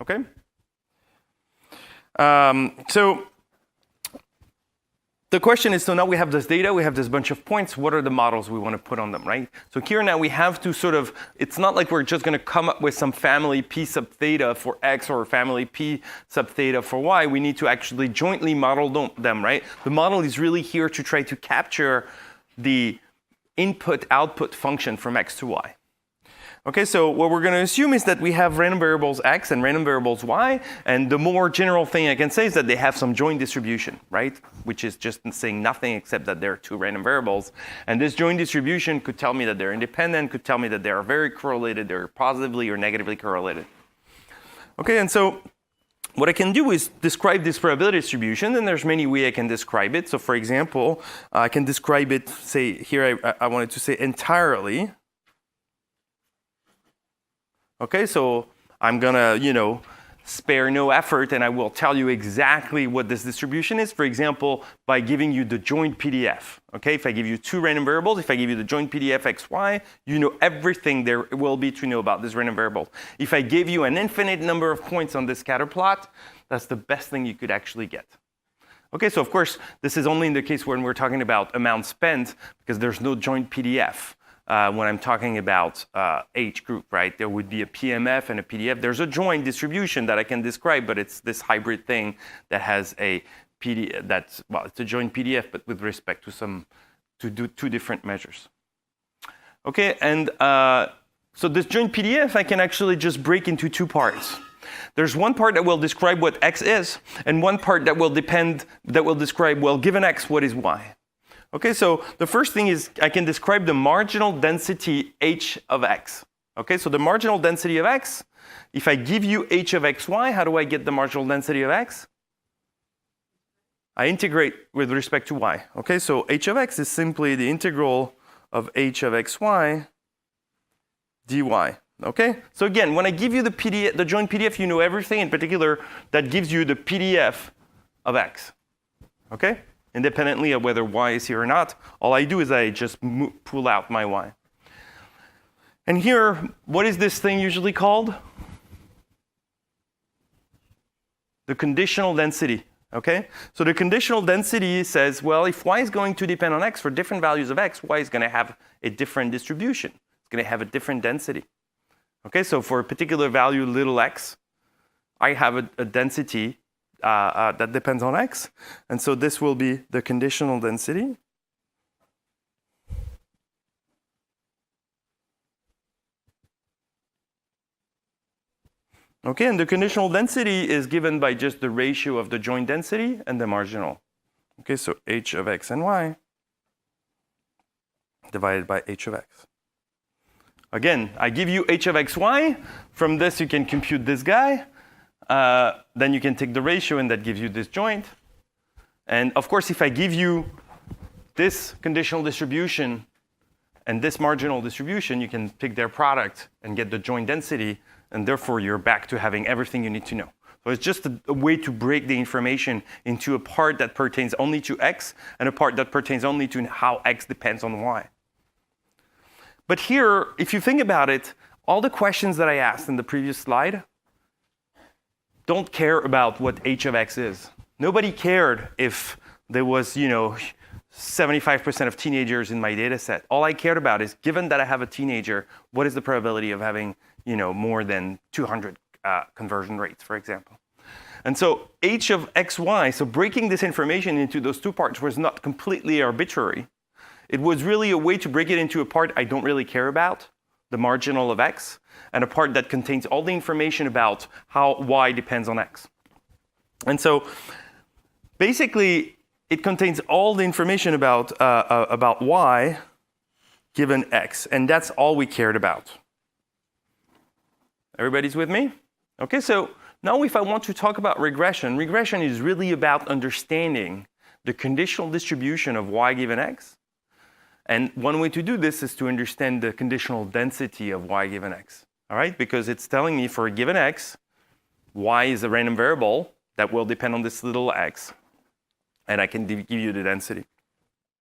Okay? So the question is, so now we have this data, we have this bunch of points, what are the models we want to put on them, right? So here now we have to sort of, it's not like we're just going to come up with some family P sub theta for X or family P sub theta for Y. We need to actually jointly model them, right? The model is really here to try to capture the input-output function from X to Y. Okay, so what we're going to assume is that we have random variables X and random variables Y, and the more general thing I can say is that they have some joint distribution, right? Which is just saying nothing except that they're two random variables. And this joint distribution could tell me that they're independent, could tell me that they are very correlated, they're positively or negatively correlated. Okay, and so what I can do is describe this probability distribution, and there's many ways I can describe it. So for example, I can describe it, say, here I wanted to say entirely. Okay, so I'm gonna, spare no effort, and I will tell you exactly what this distribution is. For example, by giving you the joint PDF. Okay, if I give you two random variables, if I give you the joint PDF x, y, you know everything there will be to know about this random variable. If I give you an infinite number of points on this scatter plot, that's the best thing you could actually get. Okay, so of course, this is only in the case when we're talking about amount spent, because there's no joint PDF. When I'm talking about H group, right? There would be a PMF and a PDF. There's a joint distribution that I can describe, but it's this hybrid thing that has a PDF that's, well, it's a joint PDF, but with respect to do two different measures. Okay, and so this joint PDF I can actually just break into two parts. There's one part that will describe what X is, and one part that will describe, well, given X, what is Y. Okay, so the first thing is I can describe the marginal density H of X. Okay, so the marginal density of X, if I give you H of XY, how do I get the marginal density of X? I integrate with respect to Y. Okay, so H of X is simply the integral of H of XY dy. Okay, so again, when I give you the PDF, the joint PDF, you know everything. In particular, that gives you the PDF of X. Okay? Independently of whether Y is here or not, all I do is I just pull out my Y. And here, what is this thing usually called? The conditional density. Okay? So the conditional density says, well, if Y is going to depend on X for different values of X, Y is going to have a different distribution. It's going to have a different density. Okay, so for a particular value, little x, I have a density that depends on X. And so this will be the conditional density. Okay, and the conditional density is given by just the ratio of the joint density and the marginal. Okay, so H of X and Y divided by H of X. Again, I give you H of XY. From this, you can compute this guy. Then you can take the ratio, and that gives you this joint. And of course, if I give you this conditional distribution and this marginal distribution, you can pick their product and get the joint density. And therefore, you're back to having everything you need to know. So it's just a way to break the information into a part that pertains only to X and a part that pertains only to how X depends on Y. But here, if you think about it, all the questions that I asked in the previous slide don't care about what H of X is. Nobody cared if there was, 75% of teenagers in my data set. All I cared about is, given that I have a teenager, what is the probability of having, more than 200 conversion rates, for example. And so H of XY, so breaking this information into those two parts was not completely arbitrary. It was really a way to break it into a part I don't really care about, the marginal of X, and a part that contains all the information about how Y depends on X. And so basically, it contains all the information about Y given X, and that's all we cared about. Everybody's with me? Okay, so now if I want to talk about regression, regression is really about understanding the conditional distribution of Y given X. And one way to do this is to understand the conditional density of Y given X. All right? Because it's telling me for a given X, Y is a random variable that will depend on this little x. And I can give you the density.